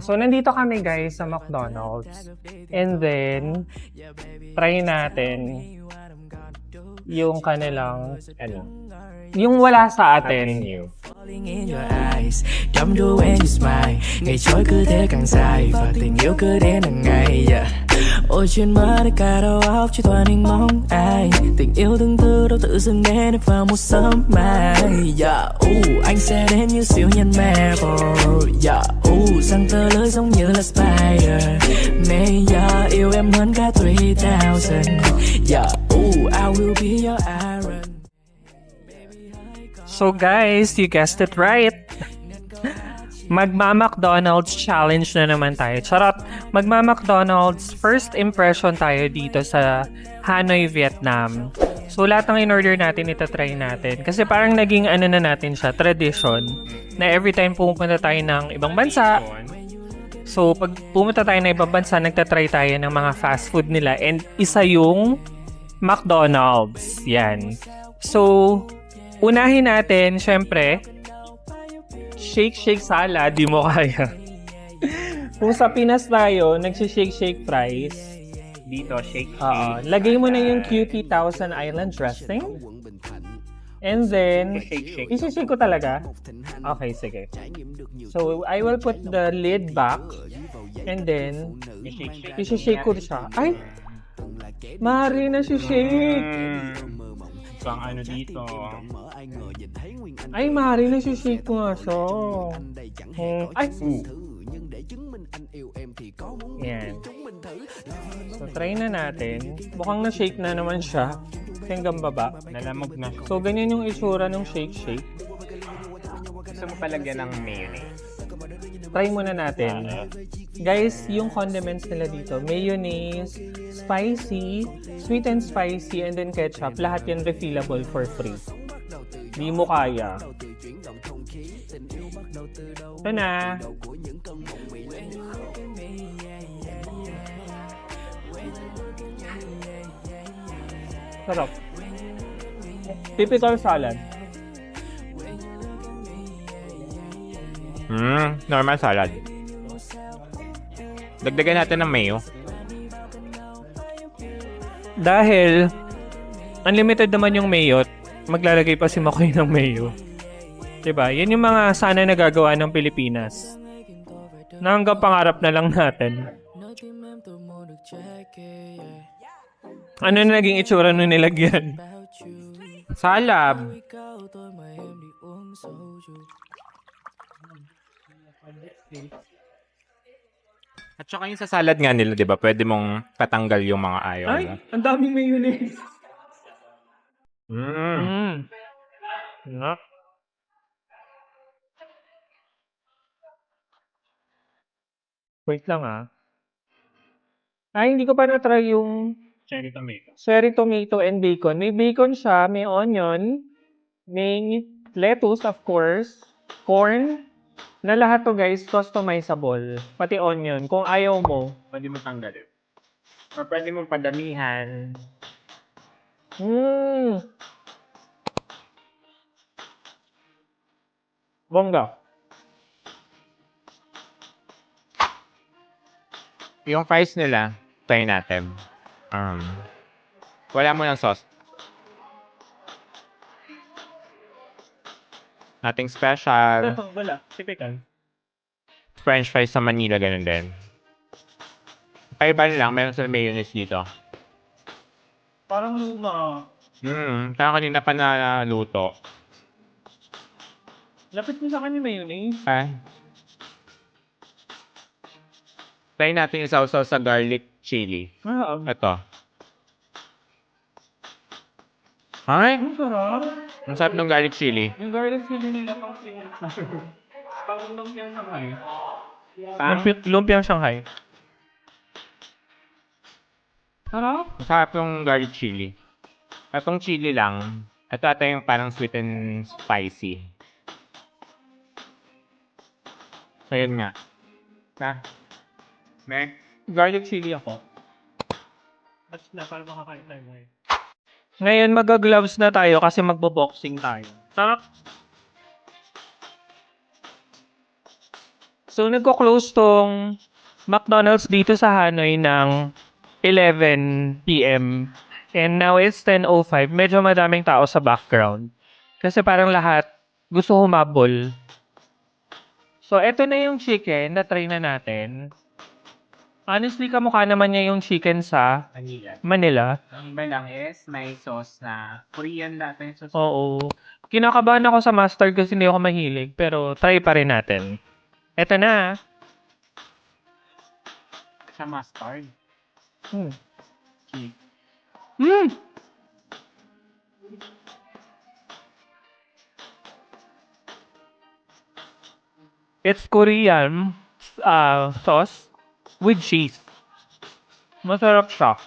So, nandito kami guys sa McDonald's. And then, try natin yung kanilang, yung wala sa atin. Falling in your eyes, đắm đuối when you smile. Ngày trôi cứ thế càng dài và tình yêu cứ đến hàng ngày. Ôi chuyện mơ đã cả đầu óc chỉ toàn hình mong ai. Tình yêu từng thứ đâu tự dưng đến vào một sớm mai. Anh sẽ đến như siêu nhân Marvel. Răng tơ lưỡi giống như là spider. Mê yêu em hơn cả 3000. I will be your Iron. So guys, you guessed it right. Magma-McDonald's challenge na naman tayo. Charot! Magma-McDonald's first impression tayo dito sa Hanoi, Vietnam. So lahat ng in-order natin, itatry natin. Kasi parang naging ano na natin siya, tradition, na every time pumunta tayo ng ibang bansa, so pag pumunta tayo ng ibang bansa, nagtatry tayo ng mga fast food nila. And isa yung McDonald's. Yan. So, unahin natin, syempre, shake salad, di mo kaya. Kung sa Pinas tayo, nagsi-shake fries. Dito, shake. Lagay mo na yung QT Thousand Island dressing. And then, Shake. isi-shake ko talaga. Okay, sige. So, I will put the lid back. And then, isi-shake ko siya. Ay! Mari na si shake! Pang ano dito. Ay, Mari, nasi-shake ko nga siya. Ay! Yan. So, try na natin. Mukhang na-shake na naman siya. Hanggang baba. Nalamog na. So, ganyan yung itsura ng shake. Gusto mo palagyan ng mayonnaise. Try muna natin. Guys, yung condiments nila dito, mayonnaise, spicy, sweet and spicy, and then ketchup. Lahat yan refillable for free. Di mo kaya. Ito na. Sarap. Typical salad. Normal salad. Dagdagan natin ng mayo. Dahil unlimited naman yung mayo, maglalagay pa si Makoy ng mayo. 'Di ba? Yan yung mga sana nagagawa ng Pilipinas. Na hanggang pangarap na lang natin. Ano na naging itsura nung nilagyan? Salad. At saka yung sa salad nga nila, di ba? Pwede mong patanggal yung mga ayaw Ay, mo. ang daming mayonnaise. Mm. Yeah. Wait lang ah. Ay, hindi ko pa na-try yung Cherry tomato. cherry tomato and bacon. May bacon siya, may onion, may lettuce of course, corn, na lahat to guys customizable. Pati onion. Kung ayaw mo, Pwede mo tanggalin. Or pwede mo padamihan. Bongga. Yung fries nila, try natin. Wala mo ng sauce. Nothing special. Wala. Typical. French fries sa Manila, ganun din. Kaiba lang, meron sa mayonnaise dito. Parang luma. Kaya kanina pa naluto. Lapit mo sa akin yung mayonnaise. Try natin yung sausaw sa garlic chili. Ito. Ay, Ang sarap. ang sarap ng garlic chili. Yung garlic chili nila pang pang lumpiang Shanghai. Pang? Lumpiang Shanghai. Sarap. Ang sarap yung garlic chili. Itong chili lang. Ito ata yung parang sweet and spicy. So, yun nga. Next. Garlic chili ako. At na, para makakain tayo ngayon. Ngayon, mag-gloves na tayo kasi magbo-boxing tayo. Sarap. So, nagko-close tong McDonald's dito sa Hanoi ng 11 p.m. And now it's 10:05. Medyo madaming tao sa background. Kasi parang lahat gusto humabol. So, eto na yung chicken na try na natin. Honestly, kamukha naman niya yung chicken sa Manila. Manila. Ang iba lang is may sauce na Korean natin yung sauce. Oo. Kinakabahan ako sa mustard kasi hindi ako mahilig. Pero try pa rin natin. Eto na. Sa mustard. Hmm. Okay. Mm! It's Korean sauce with cheese. Masarap siya.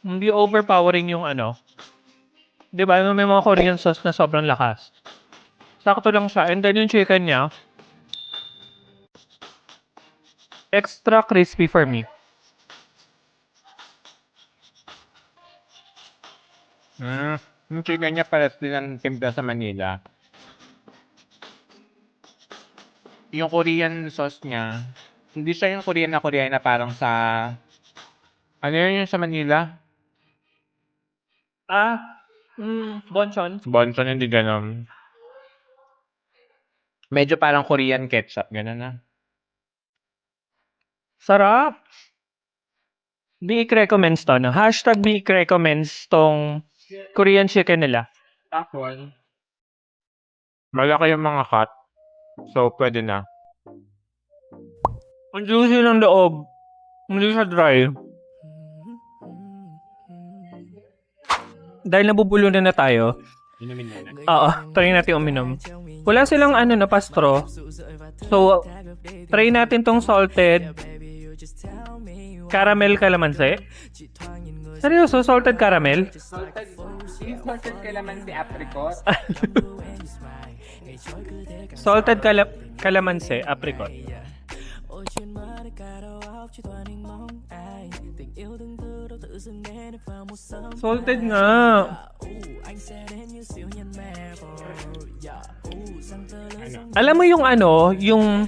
Hindi overpowering yung ano. 'Di ba? May mga Korean sauce na sobrang lakas. Sakto lang siya. And then yung chicken niya, extra crispy for me. Yung chicken niya pares din ang timpla sa Manila. Yung Korean sauce niya, hindi siya yung Korean na parang sa... Ano yun yung sa Manila? Bonchon. Bonson, hindi ganun. Medyo parang Korean ketchup, ganun na. Sarap. Biik recommends to, no? Hashtag Biik recommends tong Korean chicken nila. Tapos, malaki yung mga cut. So, pwede na. Ang juicy ng loob. Hindi siya dry. Dahil nabubulunan na tayo, Inumin mo na. oo, try natin uminom. Wala silang ano na pastro. So, try natin tong salted caramel calamansi. Seryoso, salted caramel? Salted calamansi apricot. Salted calamansi, apricot. Salted nga. Alam mo yung ano, yung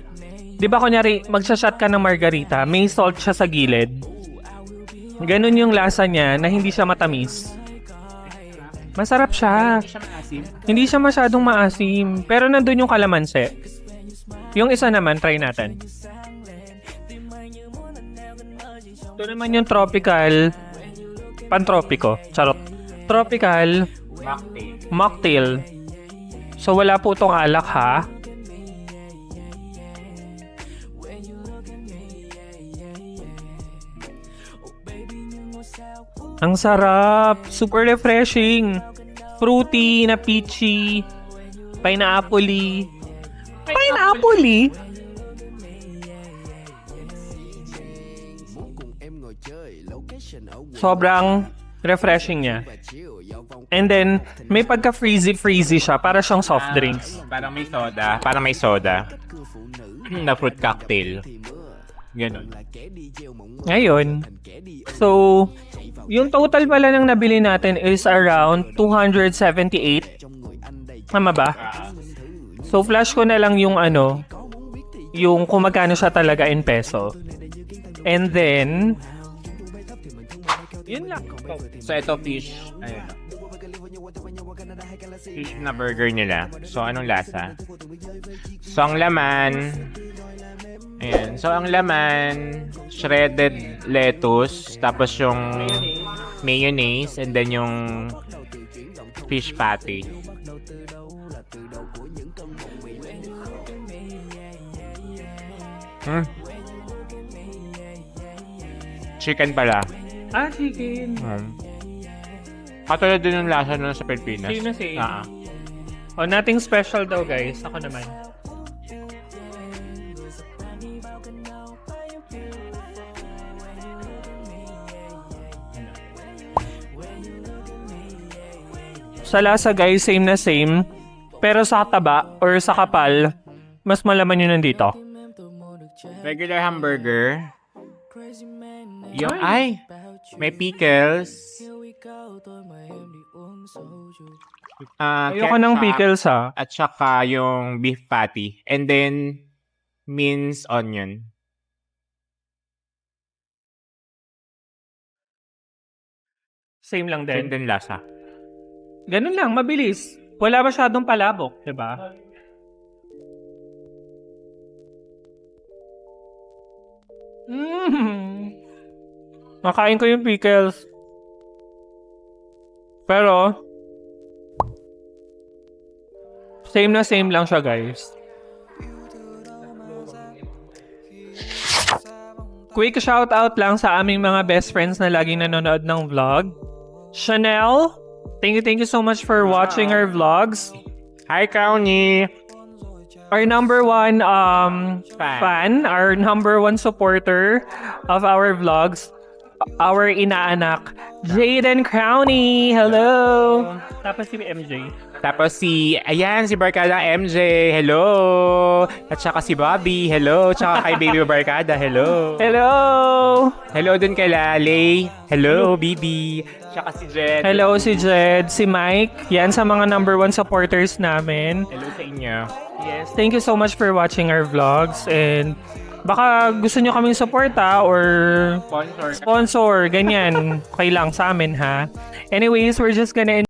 'di ba kunyari magsa-shot ka ng margarita, may salt siya sa gilid. Ganun yung lasa niya na hindi siya matamis. Masarap siya. Hindi siya maasim. Hindi siya masyadong maasim, pero nandun yung kalamansi. Yung isa naman, try natin. Ito naman yung tropical, pantropiko, charot. Tropical Mocktail. mocktail. So wala po itong alak ha. Ang sarap, super refreshing. Fruity na peachy, pineapple-y. Pineapple-y? Sobrang refreshing niya. And then, may pagka-freezy siya. Para siyang soft drinks. Parang may soda. Parang may soda. Na fruit cocktail. Ganon. Ngayon, so, yung total pala ng nabili natin is around 278. Tama ba? So, flash ko na lang yung ano, yung kung magkano siya talaga in peso. And then, yun lang. So, ito fish. Ayun. Fish na burger nila. So, anong lasa? So, ang laman... Ayan. So, ang laman, shredded lettuce, tapos yung mayonnaise, and then yung fish patty. Chicken pala. Chicken. Katulad din yung lasa nun sa Pilipinas. Same na same. Ah. O, nothing special daw, guys. Ako naman. Sa lasa, guys, same na same. Pero sa taba or sa kapal, mas malaman yun nandito. Regular hamburger. Yung, may pickles. Ayoko ng Ketchup, pickles, ha. At saka yung beef patty. And then, minced onion. Same lang Same din. din lasa. Ganun lang, mabilis. Wala masyadong palabok, di ba? Makain ko yung pickles. Pero, same na same lang siya, guys. Quick shout out lang sa aming mga best friends na laging nanonood ng vlog. Chanel, thank you so much for watching our vlogs. Hi, Kauni! Our number one fan, our number one supporter of our vlogs, our inaanak, Jaden Crowney. Hello! Tapos si MJ. Tapos si Barkada MJ, hello! At saka si Bobby, hello! Tsaka kay Baby Barkada, hello! Hello! Hello dun kay Lale, hello, Bibi! Tsaka si Jed. Hello si Jed, si Mike. Yan sa mga number one supporters namin. Hello sa inyo. Yes, thank you so much for watching our vlogs and baka gusto nyo kaming suporta or Sponsor. sponsor, ganyan. Okay lang sa amin ha. Anyways, we're just gonna